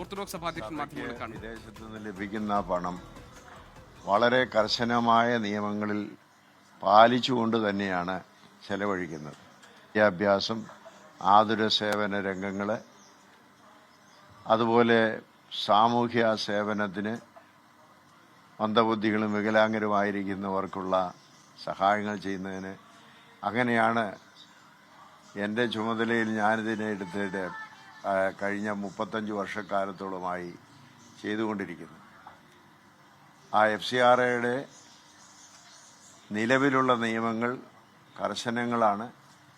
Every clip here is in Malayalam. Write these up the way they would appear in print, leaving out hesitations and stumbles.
ഓർത്തഡോക്സ് സഭാ അധ്യക്ഷൻ മാധ്യമങ്ങളെ കാണും. വിദേശത്തു നിന്ന് ലഭിക്കുന്ന പണം വളരെ കർശനമായ നിയമങ്ങളിൽ പാലിച്ചുകൊണ്ട് തന്നെയാണ് ചെലവഴിക്കുന്നത്. വിദ്യാഭ്യാസം, ആതുര സേവന രംഗങ്ങൾ, അതുപോലെ സാമൂഹ്യ സേവനത്തിന് മന്ദബുദ്ധികളും വികലാംഗരുമായിരിക്കുന്നവർക്കുള്ള സഹായങ്ങൾ ചെയ്യുന്നതിന്, അങ്ങനെയാണ് എൻ്റെ ചുമതലയിൽ ഞാനിതിനെ എടുത്തിട്ട് കഴിഞ്ഞ 35 വർഷക്കാലത്തോളമായി ചെയ്തുകൊണ്ടിരിക്കുന്നു. ആ FCRAയുടെ നിലവിലുള്ള നിയമങ്ങൾ കർശനങ്ങളാണ്.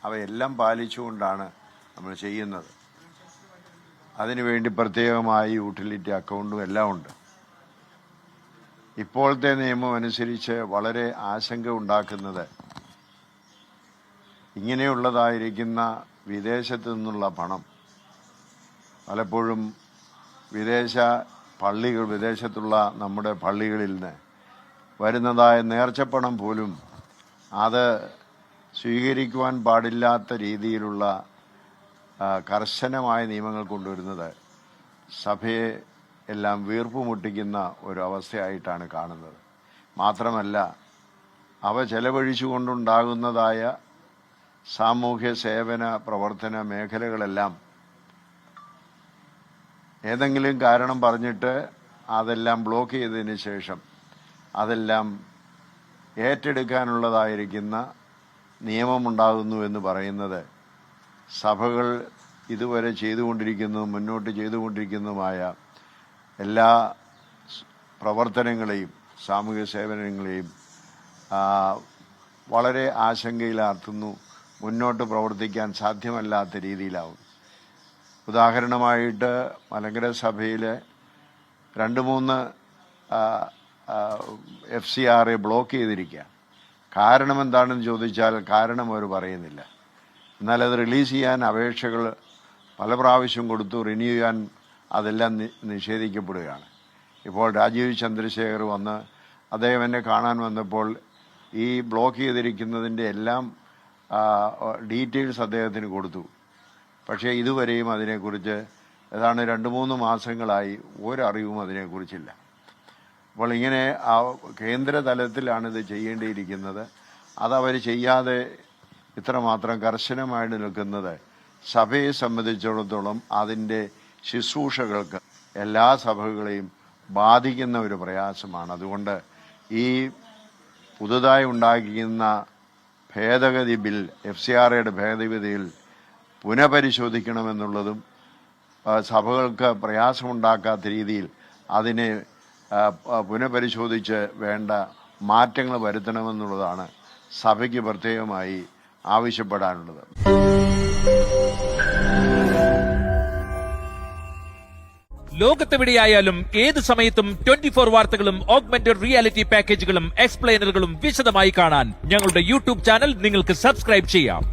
അവയെല്ലാം പാലിച്ചുകൊണ്ടാണ് നമ്മൾ ചെയ്യുന്നത്. അതിനുവേണ്ടി പ്രത്യേകമായി യൂട്ടിലിറ്റി അക്കൗണ്ടും എല്ലാം ഉണ്ട്. ഇപ്പോഴത്തെ നിയമം അനുസരിച്ച് വളരെ ആശങ്ക ഉണ്ടാക്കുന്നത് ഇങ്ങനെയുള്ളതായിരിക്കുന്ന വിദേശത്തു നിന്നുള്ള പണം പലപ്പോഴും വിദേശത്തുള്ള നമ്മുടെ പള്ളികളിൽ നിന്ന് വരുന്നതായ നേർച്ചപ്പണം പോലും അത് സ്വീകരിക്കുവാൻ പാടില്ലാത്ത രീതിയിലുള്ള കർശനമായ നിയമങ്ങൾ കൊണ്ടുവരുന്നത് സഭയെ എല്ലാം വീർപ്പുമുട്ടിക്കുന്ന ഒരു അവസ്ഥയായിട്ടാണ് കാണുന്നത്. മാത്രമല്ല, അവ ചെലവഴിച്ചുകൊണ്ടുണ്ടാകുന്നതായ സാമൂഹ്യ സേവന പ്രവർത്തന മേഖലകളെല്ലാം ഏതെങ്കിലും കാരണം പറഞ്ഞിട്ട് അതെല്ലാം ബ്ലോക്ക് ചെയ്തതിന് ശേഷം അതെല്ലാം ഏറ്റെടുക്കാനുള്ളതായിരിക്കുന്ന നിയമമുണ്ടാകുന്നു എന്ന് പറയുന്നത് സഭകൾ ഇതുവരെ ചെയ്തുകൊണ്ടിരിക്കുന്നതും മുന്നോട്ട് ചെയ്തുകൊണ്ടിരിക്കുന്നതുമായ എല്ലാ പ്രവർത്തനങ്ങളെയും സാമൂഹ്യ സേവനങ്ങളെയും വളരെ ആശങ്കയിലാർത്തുന്നു. മുന്നോട്ട് പ്രവർത്തിക്കാൻ സാധ്യമല്ലാത്ത രീതിയിലാവും. ഉദാഹരണമായിട്ട് മലങ്കര സഭയിലെ 2-3 FCRA ബ്ലോക്ക് ചെയ്തിരിക്കുക. കാരണം എന്താണെന്ന് ചോദിച്ചാൽ കാരണം അവർ പറയുന്നില്ല. എന്നാൽ അത് റിലീസ് ചെയ്യാൻ അപേക്ഷകൾ പല പ്രാവശ്യം കൊടുത്തു. റിന്യൂ ചെയ്യാൻ അതെല്ലാം നിഷേധിക്കപ്പെടുകയാണ്. ഇപ്പോൾ രാജീവ് ചന്ദ്രശേഖർ വന്ന് അദ്ദേഹം എന്നെ കാണാൻ വന്നപ്പോൾ ഈ ബ്ലോക്ക് ചെയ്തിരിക്കുന്നതിൻ്റെ എല്ലാം ഡീറ്റെയിൽസ് അദ്ദേഹത്തിന് കൊടുത്തു. പക്ഷേ ഇതുവരെയും അതിനെക്കുറിച്ച് ഏതാണ്ട് 2-3 മാസങ്ങളായി ഒരറിവും അതിനെക്കുറിച്ചില്ല. അപ്പോൾ ഇങ്ങനെ കേന്ദ്ര തലത്തിലാണിത് ചെയ്യേണ്ടിയിരിക്കുന്നത്. അതവർ ചെയ്യാതെ ഇത്രമാത്രം കർശനമായിട്ട് നിൽക്കുന്നത് സഭയെ സംബന്ധിച്ചിടത്തോളം അതിൻ്റെ ശുശ്രൂഷകൾക്ക് എല്ലാ സഭകളെയും ബാധിക്കുന്ന ഒരു പ്രയാസമാണ്. അതുകൊണ്ട് ഈ പുതുതായി ഉണ്ടാക്കിയിരുന്ന ഭേദഗതി ബിൽ, FCRAയുടെ ഭേദഗതിയിൽ പുനഃപരിശോധിക്കണമെന്നുള്ളതും സഭകൾക്ക് പ്രയാസമുണ്ടാക്കാത്ത രീതിയിൽ അതിനെ പുനഃപരിശോധിച്ച് വേണ്ട മാറ്റങ്ങൾ വരുത്തണമെന്നുള്ളതാണ് സഭയ്ക്ക് പ്രത്യേകമായി ആവശ്യപ്പെടാനുള്ളത്. ലോകത്തെവിടെയായാലും ഏത് സമയത്തും 24 വാർത്തകളും ഓഗ്മെന്റഡ് റിയാലിറ്റി പാക്കേജുകളും എക്സ്പ്ലെയിനറുകളും വിശദമായി കാണാൻ ഞങ്ങളുടെ YouTube ചാനൽ നിങ്ങൾക്ക് സബ്സ്ക്രൈബ് ചെയ്യാം.